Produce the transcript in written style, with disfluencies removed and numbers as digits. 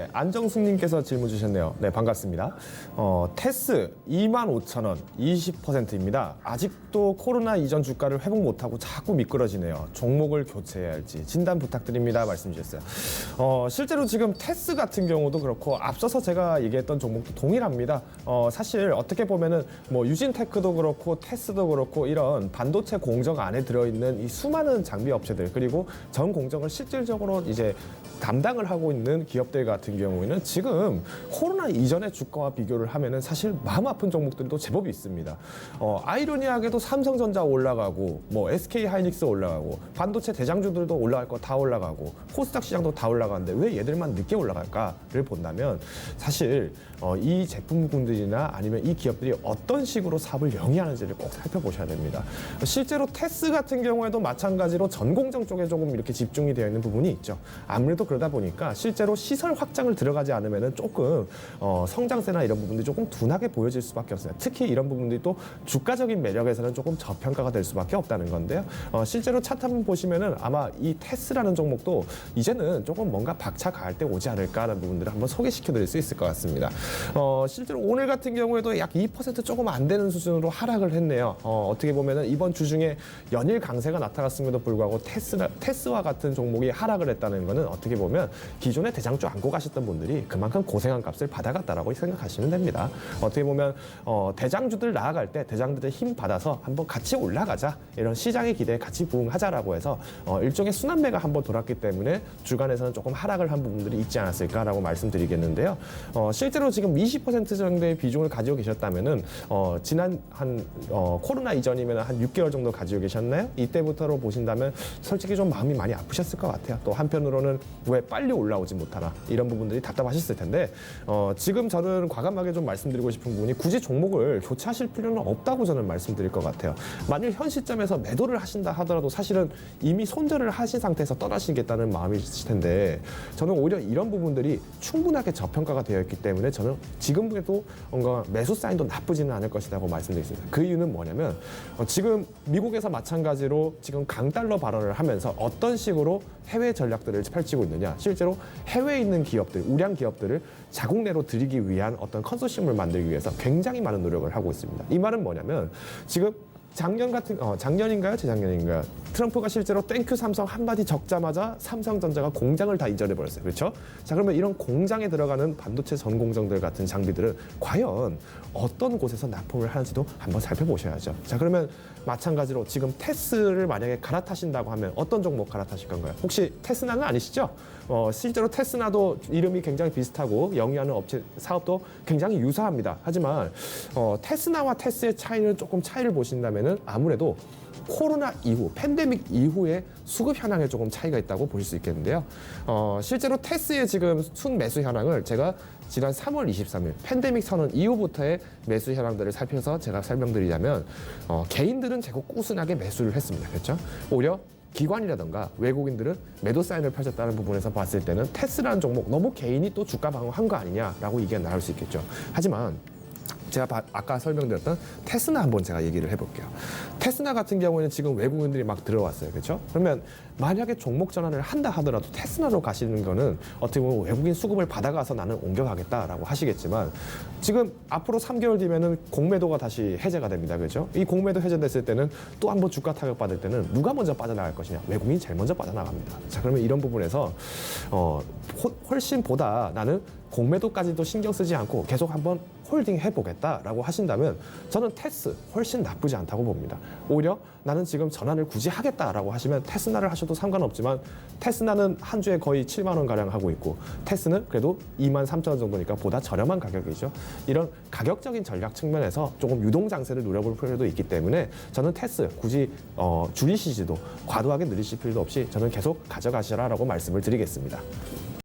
네, 안정숙님께서 질문 주셨네요. 네, 반갑습니다. 테스 25,000원 20%입니다. 아직도 코로나 이전 주가를 회복 못하고 자꾸 미끄러지네요. 종목을 교체해야 할지 진단 부탁드립니다. 말씀 주셨어요. 실제로 지금 테스 같은 경우도 그렇고 앞서서 제가 얘기했던 종목도 동일합니다. 사실 어떻게 보면은 뭐 유진테크도 그렇고 테스도 그렇고 이런 반도체 공정 안에 들어있는 이 수많은 장비 업체들 그리고 전 공정을 실질적으로 이제 담당을 하고 있는 기업들 같은 경우에는 지금 코로나 이전의 주가와 비교를 하면은 사실 마음 아픈 종목들도 제법이 있습니다. 아이러니하게도 삼성전자 올라가고 뭐 SK 하이닉스 올라가고 반도체 대장주들도 올라갈 거 다 올라가고 코스닥 시장도 다 올라가는데 왜 얘들만 늦게 올라갈까를 본다면 사실 이 제품군들이나 아니면 이 기업들이 어떤 식으로 사업을 영위하는지를 꼭 살펴보셔야 됩니다. 실제로 테스 같은 경우에도 마찬가지로 전공정 쪽에 조금 이렇게 집중이 되어 있는 부분이 있죠. 아무래도 그러다 보니까 실제로 시설 확장을 들어가지 않으면은 조금 성장세나 이런 부분들이 조금 둔하게 보여질 수밖에 없어요. 특히 이런 부분들이 또 주가적인 매력에서는 조금 저평가가 될 수밖에 없다는 건데요. 실제로 차트 한번 보시면은 아마 이 테스라는 종목도 이제는 조금 뭔가 박차 가할 때 오지 않을까라는 부분들을 한번 소개시켜 드릴 수 있을 것 같습니다. 실제로 오늘 같은 경우에도 약 2% 조금 안 되는 수준으로 하락을 했네요. 어떻게 보면은 이번 주 중에 연일 강세가 나타났음에도 불구하고 테스와 같은 종목이 하락을 했다는 거는 어떻게 보면 기존에 대장주 안고 가셨던 분들이 그만큼 고생한 값을 받아갔다라고 생각하시면 됩니다. 어떻게 보면 대장주들 나아갈 때 대장주들 힘 받아서 한번 같이 올라가자 이런 시장의 기대에 같이 부응하자라고 해서 일종의 순환매가 한번 돌았기 때문에 주간에서는 조금 하락을 한 부분들이 있지 않았을까라고 말씀드리겠는데요. 실제로 지금 20% 정도의 비중을 가지고 계셨다면은 지난 코로나 이전이면 한 6개월 정도 가지고 계셨나요? 이때부터로 보신다면 솔직히 좀 마음이 많이 아프셨을 것 같아요. 또 한편으로는 왜 빨리 올라오지 못하나 이런 부분들이 답답하셨을 텐데 지금 저는 과감하게 좀 말씀드리고 싶은 부분이 굳이 종목을 교체하실 필요는 없다고 저는 말씀드릴 것 같아요. 만일 현 시점에서 매도를 하신다 하더라도 사실은 이미 손절을 하신 상태에서 떠나시겠다는 마음이실 텐데 저는 오히려 이런 부분들이 충분하게 저평가가 되어 있기 때문에 저는 지금에도 뭔가 매수 사인도 나쁘지는 않을 것이라고 말씀드리겠습니다. 그 이유는 뭐냐면 지금 미국에서 마찬가지로 지금 강달러 발언을 하면서 어떤 식으로 해외 전략들을 펼치고 있느냐. 실제로 해외에 있는 기업들, 우량 기업들을 자국 내로 들이기 위한 어떤 컨소시엄을 만들기 위해서 굉장히 많은 노력을 하고 있습니다. 이 말은 뭐냐면 지금 작년인가요? 재작년인가요? 트럼프가 실제로 땡큐 삼성 한마디 적자마자 삼성전자가 공장을 다 이전해 버렸어요. 그렇죠? 자, 그러면 이런 공장에 들어가는 반도체 전 공정들 같은 장비들은 과연 어떤 곳에서 납품을 하는지도 한번 살펴보셔야죠. 자, 그러면 마찬가지로 지금 테스를 만약에 갈아타신다고 하면 어떤 종목 갈아타실 건가요? 혹시 테스나는 아니시죠? 실제로 테스나도 이름이 굉장히 비슷하고 영위하는 업체 사업도 굉장히 유사합니다. 하지만 테스나와 테스의 차이는 조금 차이를 보신다면은 아무래도 코로나 이후, 팬데믹 이후에 수급 현황에 조금 차이가 있다고 보실 수 있겠는데요. 실제로 테스의 지금 순매수 현황을 제가 지난 3월 23일 팬데믹 선언 이후부터의 매수 현황들을 살펴서 제가 설명드리자면 개인들은 제법 꾸준하게 매수를 했습니다. 그렇죠? 오히려 기관이라던가 외국인들은 매도 사인을 펼쳤다는 부분에서 봤을 때는 테스라는 종목 너무 개인이 또 주가 방어한 거 아니냐라고 얘기가 나올 수 있겠죠. 하지만 제가 아까 설명드렸던 테스나 한번 제가 얘기를 해볼게요. 테스나 같은 경우에는 지금 외국인들이 막 들어왔어요. 그렇죠? 그러면 만약에 종목 전환을 한다 하더라도 테스나로 가시는 거는 어떻게 보면 외국인 수급을 받아가서 나는 옮겨가겠다라고 하시겠지만 지금 앞으로 3개월 뒤면은 공매도가 다시 해제가 됩니다. 그렇죠? 이 공매도 해제됐을 때는 또 한번 주가 타격 받을 때는 누가 먼저 빠져나갈 것이냐? 외국인이 제일 먼저 빠져나갑니다. 자, 그러면 이런 부분에서 훨씬 보다 나는 공매도까지도 신경 쓰지 않고 계속 한번 홀딩 해보겠다라고 하신다면 저는 테스 훨씬 나쁘지 않다고 봅니다. 오히려 나는 지금 전환을 굳이 하겠다라고 하시면 테스나를 하셔도 상관없지만 테스나는 한 주에 거의 7만 원 가량 하고 있고 테스는 그래도 2만 3천 원 정도니까 보다 저렴한 가격이죠. 이런 가격적인 전략 측면에서 조금 유동 장세를 노려볼 필요도 있기 때문에 저는 테스 굳이 줄이시지도 과도하게 늘리실 필요도 없이 저는 계속 가져가시라라고 말씀을 드리겠습니다.